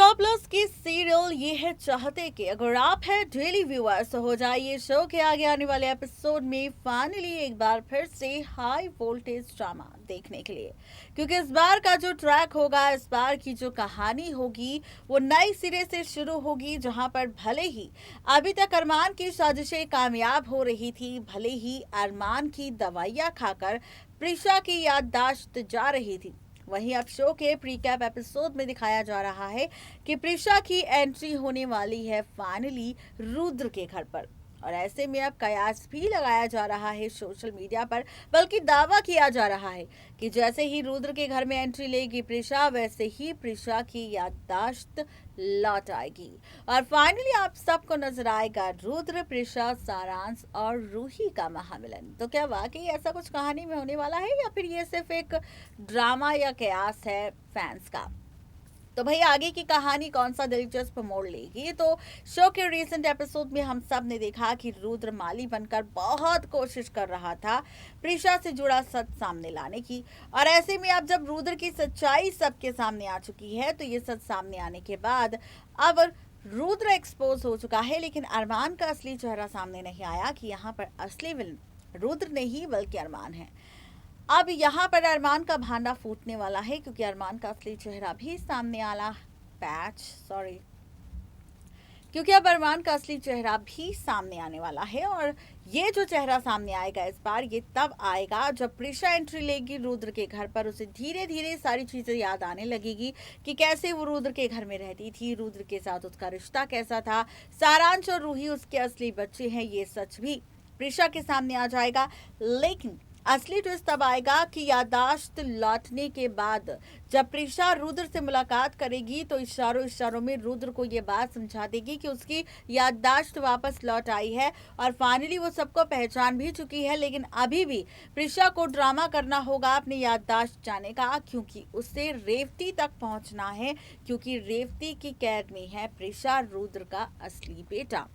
Star plus की serial ये है चाहते कि अगर आप है डेली व्यूअर्स तो हो जाइए शो के आगे आने वाले एपिसोड में फाइनली एक बार फिर से हाई वोल्टेज ड्रामा देखने के लिए, क्योंकि इस बार का जो ट्रैक होगा, इस बार की जो कहानी होगी वो नए सिरे से शुरू होगी, जहां पर भले ही अभी तक अरमान की साजिशें कामयाब हो रही थी, भले ही अरमान की दवाइयां खाकर प्रिशा की याददाश्त जा रही थी, वहीं अब शो के प्रीकैप एपिसोड में दिखाया जा रहा है कि प्रिशा की एंट्री होने वाली है फाइनली रुद्र के घर पर। और ऐसे में अब कयास भी लगाया जा रहा है सोशल मीडिया पर, बल्कि दावा किया जा रहा है कि जैसे ही रुद्र के घर में एंट्री लेगी प्रिशा, वैसे ही प्रिशा की याददाश्त लौट आएगी और फाइनली आप सबको नजर आएगा रुद्र, प्रिशा, सारांश और रूही का महामिलन। तो क्या वाकई ऐसा कुछ कहानी में होने वाला है या फिर ये सिर्फ एक ड्रामा या कयास है फैंस का? तो भाई आगे की कहानी कौन सा दिलचस्प मोड़ लेगी? तो शो के रिसेंट एपिसोड में हम सब ने देखा कि रुद्र माली बनकर बहुत कोशिश कर रहा था प्रिशा से जुड़ा सच सामने लाने की, और ऐसे में अब जब रुद्र की सच्चाई सबके सामने आ चुकी है, तो ये सच सामने आने के बाद अब रुद्र एक्सपोज हो चुका है, लेकिन अरमान का असली चेहरा सामने नहीं आया कि यहाँ पर असली विलन रुद्र नहीं बल्कि अरमान है। अब यहाँ पर अरमान का भांडा फूटने वाला है, क्योंकि अरमान का असली चेहरा भी सामने आला क्योंकि अब अरमान का असली चेहरा भी सामने आने वाला है। और ये जो चेहरा सामने आएगा इस बार, ये तब आएगा जब प्रिशा एंट्री लेगी रुद्र के घर पर। उसे धीरे धीरे सारी चीजें याद आने लगेगी कि कैसे वो रुद्र के घर में रहती थी, रुद्र के साथ उसका रिश्ता कैसा था, सारांश और रूही उसके असली बच्चे हैं, ये सच भी प्रिशा के सामने आ जाएगा। लेकिन असली ट्विस्ट तब आएगा कि याददाश्त लौटने के बाद जब प्रिशा रुद्र से मुलाकात करेगी, तो इशारों इशारों में रुद्र को ये बात समझा देगी कि उसकी याददाश्त वापस लौट आई है और फाइनली वो सबको पहचान भी चुकी है। लेकिन अभी भी प्रिशा को ड्रामा करना होगा अपनी याददाश्त जाने का, क्योंकि उससे रेवती तक पहुंचना है, क्योंकि रेवती की कैद में है प्रिशा, रुद्र का असली बेटा।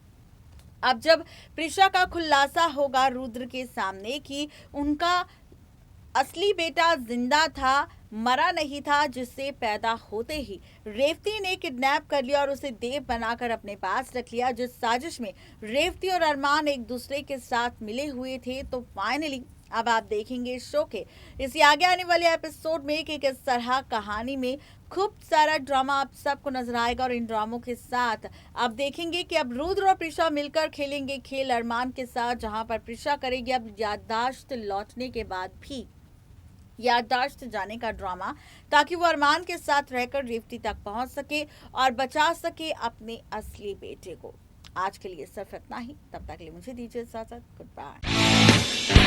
अब जब प्रिशा का खुलासा होगा रुद्र के सामने कि उनका असली बेटा जिंदा था, मरा नहीं था, जिससे पैदा होते ही रेवती ने किडनैप कर लिया और उसे देव बनाकर अपने पास रख लिया, जिस साजिश में रेवती और अरमान एक दूसरे के साथ मिले हुए थे। तो फाइनली अब आप देखेंगे शो के इस आगे आने वाले एपिसोड में कि किस तरह कहानी में खूब सारा ड्रामा आप सबको नजर आएगा। और इन ड्रामों के साथ आप देखेंगे कि अब रुद्र और प्रिशा मिलकर खेलेंगे खेल अरमान के साथ, जहां पर प्रिशा करेगी अब याददाश्त लौटने के बाद भी याददाश्त जाने का ड्रामा, ताकि वो अरमान के साथ रहकर रेवती तक पहुंच सके और बचा सके अपने असली बेटे को। आज के लिए सिर्फ इतना ही, तब तक के लिए मुझे दीजिए इजाजत। Good bye.